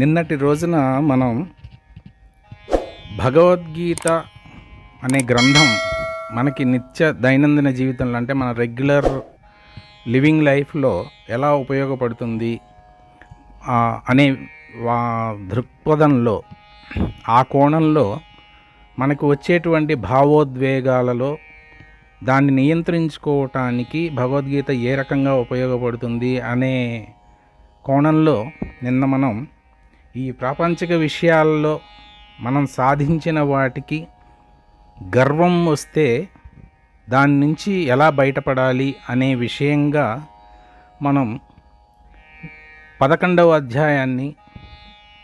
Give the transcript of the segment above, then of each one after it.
నిన్నటి రోజున మనం భగవద్గీత అనే గ్రంథం మనకి నిత్య దైనందిన జీవితంలో అంటే మన రెగ్యులర్ లివింగ్ లైఫ్లో ఎలా ఉపయోగపడుతుంది అనే దృక్పథంలో ఆ కోణంలో మనకు వచ్చేటువంటి భావోద్వేగాలలో దాన్ని నియంత్రించుకోవటానికి భగవద్గీత ఏ రకంగా ఉపయోగపడుతుంది అనే కోణంలో నిన్న మనం ఈ ప్రాపంచిక విషయాల్లో మనం సాధించిన వాటికి గర్వం వస్తే దాని నుంచి ఎలా బయటపడాలి అనే విషయంగా మనం 11వ అధ్యాయాన్ని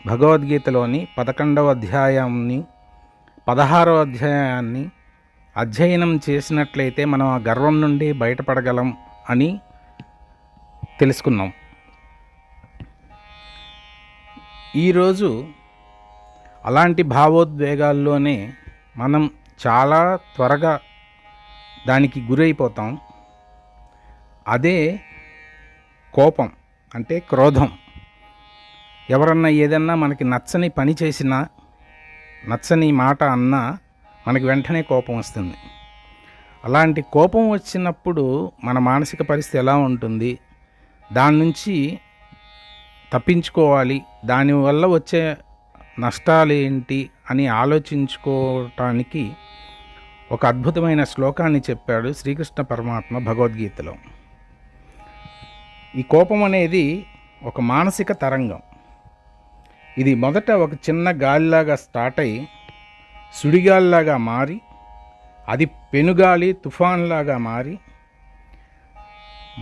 భగవద్గీతలోని 11వ అధ్యాయాన్ని 16వ అధ్యాయాన్ని అధ్యయనం చేసినట్లయితే మనం ఆ గర్వం నుండి బయటపడగలం అని తెలుసుకున్నాం. ఈరోజు అలాంటి భావోద్వేగాల్లోనే మనం చాలా త్వరగా దానికి గురైపోతాం. అదే కోపం అంటే క్రోధం. ఎవరన్నా ఏదన్నా మనకి నచ్చని పని చేసినా, నచ్చని మాట అన్నా మనకి వెంటనే కోపం వస్తుంది. అలాంటి కోపం వచ్చినప్పుడు మన మానసిక పరిస్థితి ఎలా ఉంటుంది, దాని నుంచి తప్పించుకోవాలి, దానివల్ల వచ్చే నష్టాలు ఏంటి అని ఆలోచించుకోవటానికి ఒక అద్భుతమైన శ్లోకాన్ని చెప్పాడు శ్రీకృష్ణ పరమాత్మ భగవద్గీతలో. ఈ కోపం అనేది ఒక మానసిక తరంగం. ఇది మొదట ఒక చిన్న గాలిలాగా స్టార్ట్ అయ్యి సుడిగాలిలాగా మారి, అది పెనుగాలి తుఫాన్లాగా మారి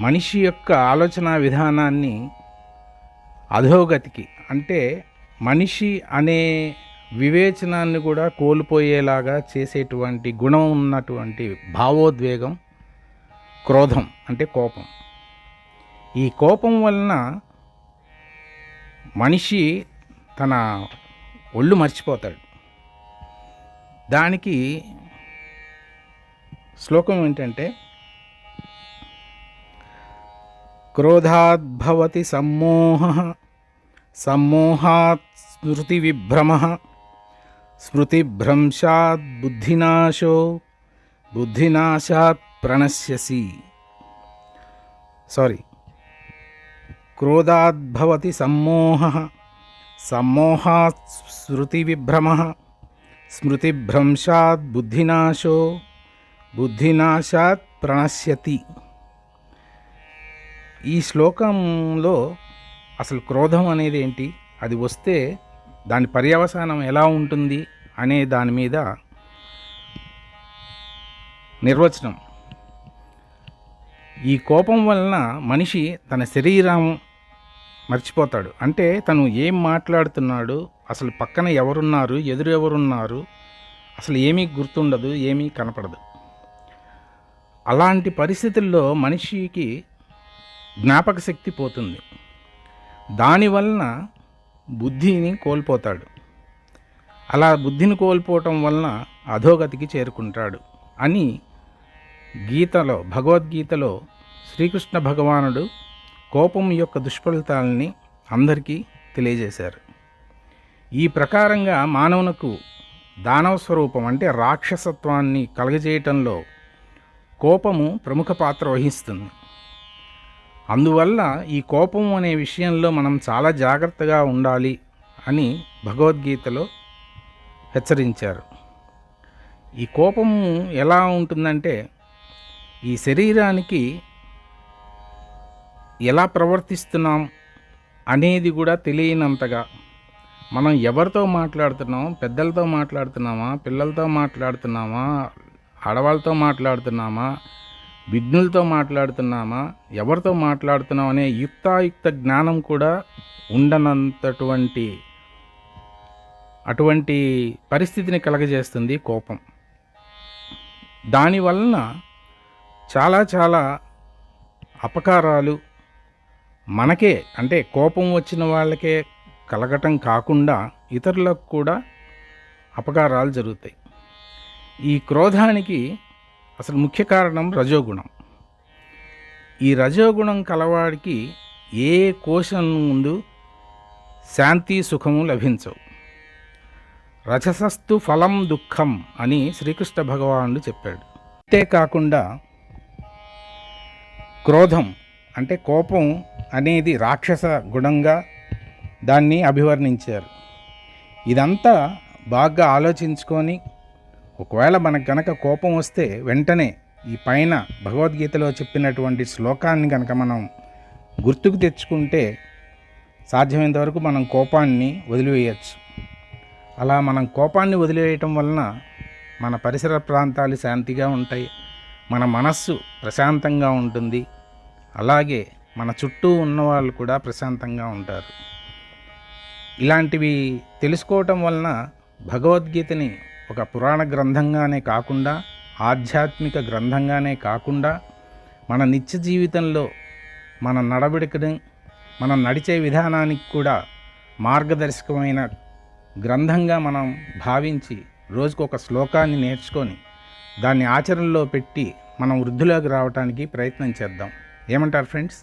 మనిషి యొక్క ఆలోచన విధానాన్ని అధోగతికి అంటే మనిషి అనే వివేచనాన్ని కూడా కోల్పోయేలాగా చేసేటువంటి గుణం ఉన్నటువంటి భావోద్వేగం క్రోధం అంటే కోపం. ఈ కోపం వలన మనిషి తన ఒళ్ళు మర్చిపోతాడు. దానికి శ్లోకం ఏంటంటే, క్రోధాద్భవతి సమ్మోహః, సమ్మోహాత్ స్మృతివిభ్రమః, స్మృతిభ్రంశాత్ బుద్ధినాశో, బుద్ధినాశాత్ ప్రణశ్యసి. క్రోధాద్భవతి సమ్మోహః, సమ్మోహాత్ స్మృతివిభ్రమః, స్మృతిభ్రంశాత్ బుద్ధినాశో, బుద్ధినాశాత్ ప్రణశ్యతి. ఈ శ్లోకంలో అసలు క్రోధం అనేది ఏంటి, అది వస్తే దాని పర్యవసానం ఎలా ఉంటుంది అనే దాని మీద నిర్వచనం. ఈ కోపం వలన మనిషి తన శరీరం మర్చిపోతాడు. అంటే తను ఏం మాట్లాడుతున్నాడు, అసలు పక్కన ఎవరున్నారు, ఎదురు ఎవరున్నారు, అసలు ఏమీ గుర్తుండదు, ఏమీ కనపడదు. అలాంటి పరిస్థితుల్లో మనిషికి జ్ఞాపక శక్తి పోతుంది. దానివలన బుద్ధిని కోల్పోతాడు. అలా బుద్ధిని కోల్పోవటం వలన అధోగతికి చేరుకుంటాడు అని గీతలో, భగవద్గీతలో శ్రీకృష్ణ భగవానుడు కోపం యొక్క దుష్ఫలితాలని అందరికీ తెలియజేశారు. ఈ ప్రకారంగా మానవునకు దానవ స్వరూపం అంటే రాక్షసత్వాన్ని కలగజేయటంలో కోపము ప్రముఖ పాత్ర వహిస్తుంది. అందువల్ల ఈ కోపం అనే విషయంలో మనం చాలా జాగ్రత్తగా ఉండాలి అని భగవద్గీతలో హెచ్చరించారు. ఈ కోపము ఎలా ఉంటుందంటే, ఈ శరీరానికి ఎలా ప్రవర్తిస్తున్నాం అనేది కూడా తెలియనంతగా మనం ఎవరితో మాట్లాడుతున్నాం, పెద్దలతో మాట్లాడుతున్నామా, పిల్లలతో మాట్లాడుతున్నామా, ఆడవాళ్ళతో మాట్లాడుతున్నామా, విఘ్నులతో మాట్లాడుతున్నామా, ఎవరితో మాట్లాడుతున్నాం అనే యుక్తాయుక్త జ్ఞానం కూడా అటువంటి పరిస్థితిని కలగజేస్తుంది కోపం. దానివలన చాలా చాలా అపకారాలు మనకే, అంటే కోపం వచ్చిన వాళ్ళకే కలగటం కాకుండా ఇతరులకు కూడా అపకారాలు జరుగుతాయి. ఈ క్రోధానికి అసలు ముఖ్య కారణం రజోగుణం. ఈ రజోగుణం కలవాడికి ఏ కోశం ముందు శాంతి సుఖము లభించవు. రజసస్తు ఫలం దుఃఖం అని శ్రీకృష్ణ భగవానుడు చెప్పాడు. అంతేకాకుండా క్రోధం అంటే కోపం అనేది రాక్షస గుణంగా దాన్ని అభివర్ణించారు. ఇదంతా బాగా ఆలోచించుకొని ఒకవేళ మనకు గనక కోపం వస్తే వెంటనే ఈ పైన భగవద్గీతలో చెప్పినటువంటి శ్లోకాన్ని కనుక మనం గుర్తుకు తెచ్చుకుంటే సాధ్యమైనంత వరకు మనం కోపాన్ని వదిలివేయచ్చు. అలా మనం కోపాన్ని వదిలివేయటం వలన మన పరిసర ప్రాంతాలు శాంతిగా ఉంటాయి, మన మనస్సు ప్రశాంతంగా ఉంటుంది, అలాగే మన చుట్టూ ఉన్నవాళ్ళు కూడా ప్రశాంతంగా ఉంటారు. ఇలాంటివి తెలుసుకోవటం వలన భగవద్గీతని ఒక పురాణ గ్రంథంగానే కాకుండా, ఆధ్యాత్మిక గ్రంథంగానే కాకుండా, మన నిత్య జీవితంలో మన నడవడికని, మనం నడిచే విధానానికి కూడా మార్గదర్శకమైన గ్రంథంగా మనం భావించి రోజుకొక శ్లోకాన్ని నేర్చుకొని దాన్ని ఆచరణలో పెట్టి మనం వృద్ధిలోకి రావడానికి ప్రయత్నం చేద్దాం. ఏమంటారు ఫ్రెండ్స్?